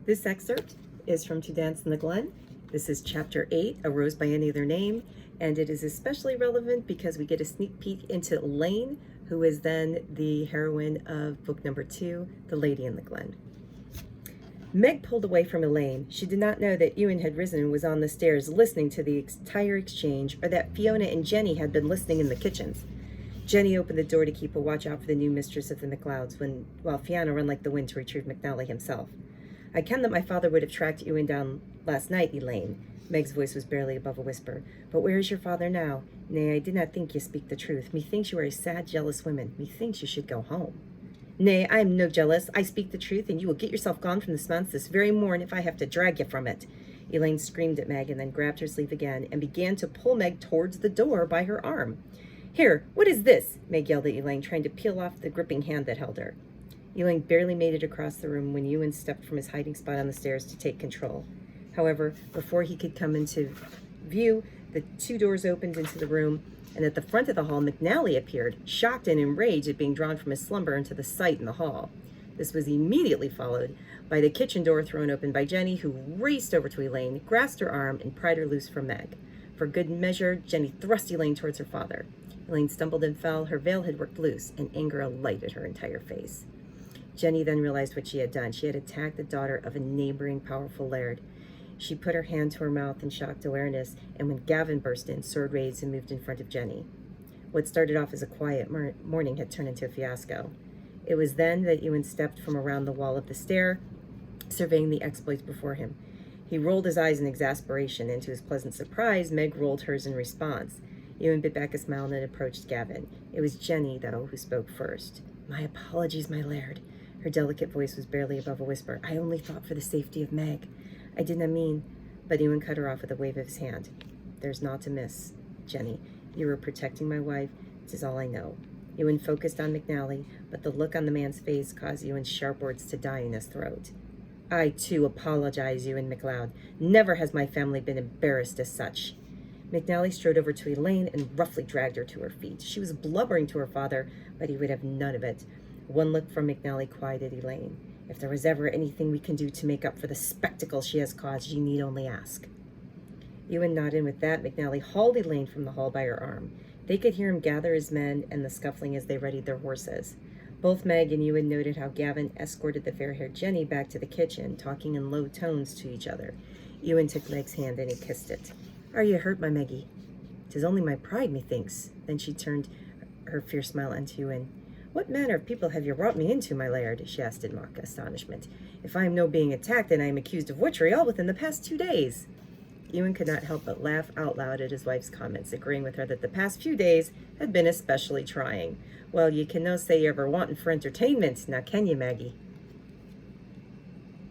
This excerpt is from To Dance in the Glen. This is Chapter 8, A Rose by Any Other Name, and it is especially relevant because we get a sneak peek into Elayne, who is then the heroine of book number 2, The Lady in the Glen. Meg pulled away from Elayne. She did not know that Ewan had risen and was on the stairs listening to the entire exchange, or that Fiona and Jenny had been listening in the kitchens. Jenny opened the door to keep a watch out for the new mistress of the McLeods, while Fiona ran like the wind to retrieve McNally himself. I ken that my father would have tracked Ewan down last night, Elayne. Meg's voice was barely above a whisper. But where is your father now? Nay, I did not think ye speak the truth. Methinks you are a sad, jealous woman. Methinks you should go home. Nay, I am no jealous. I speak the truth, and you will get yourself gone from this manse this very morn if I have to drag you from it. Elayne screamed at Meg and then grabbed her sleeve again and began to pull Meg towards the door by her arm. Here, what is this? Meg yelled at Elayne, trying to peel off the gripping hand that held her. Elayne barely made it across the room when Ewan stepped from his hiding spot on the stairs to take control. However, before he could come into view, the 2 doors opened into the room, and at the front of the hall, McNally appeared, shocked and enraged at being drawn from his slumber into the sight in the hall. This was immediately followed by the kitchen door thrown open by Jenny, who raced over to Elayne, grasped her arm, and pried her loose from Meg. For good measure, Jenny thrust Elayne towards her father. Elayne stumbled and fell. Her veil had worked loose, and anger alighted her entire face. Jenny then realized what she had done. She had attacked the daughter of a neighboring powerful laird. She put her hand to her mouth in shocked awareness, and when Gavin burst in, sword raised, and moved in front of Jenny. What started off as a quiet morning had turned into a fiasco. It was then that Ewan stepped from around the wall of the stair, surveying the exploits before him. He rolled his eyes in exasperation, and to his pleasant surprise, Meg rolled hers in response. Ewan bit back a smile and approached Gavin. It was Jenny, though, who spoke first. "My apologies, my laird." Her delicate voice was barely above a whisper. "I only thought for the safety of Meg. I did not mean..." But Ewan cut her off with a wave of his hand. "There's naught to miss, Jenny. You were protecting my wife. 'Tis all I know." Ewan focused on McNally, but the look on the man's face caused Ewan's sharp words to die in his throat. "I, too, apologize, Ewan McLeod. Never has my family been embarrassed as such." McNally strode over to Elayne and roughly dragged her to her feet. She was blubbering to her father, but he would have none of it. One look from McNally quieted Elayne. "If there was ever anything we can do to make up for the spectacle she has caused, ye need only ask." Ewan nodded, and with that, McNally hauled Elayne from the hall by her arm. They could hear him gather his men and the scuffling as they readied their horses. Both Meg and Ewan noted how Gavin escorted the fair-haired Jenny back to the kitchen, talking in low tones to each other. Ewan took Meg's hand and he kissed it. "Are you hurt, my Meggie?" "'Tis only my pride, methinks." Then she turned her fierce smile on to Ewan. "What manner of people have you brought me into, my laird?" she asked in mock astonishment. "If I am no being attacked, then I am accused of witchery all within the past 2 days." Ewan could not help but laugh out loud at his wife's comments, agreeing with her that the past few days had been especially trying. "Well, ye can no say ye ever wantin' for entertainment, now can ye, Maggie?"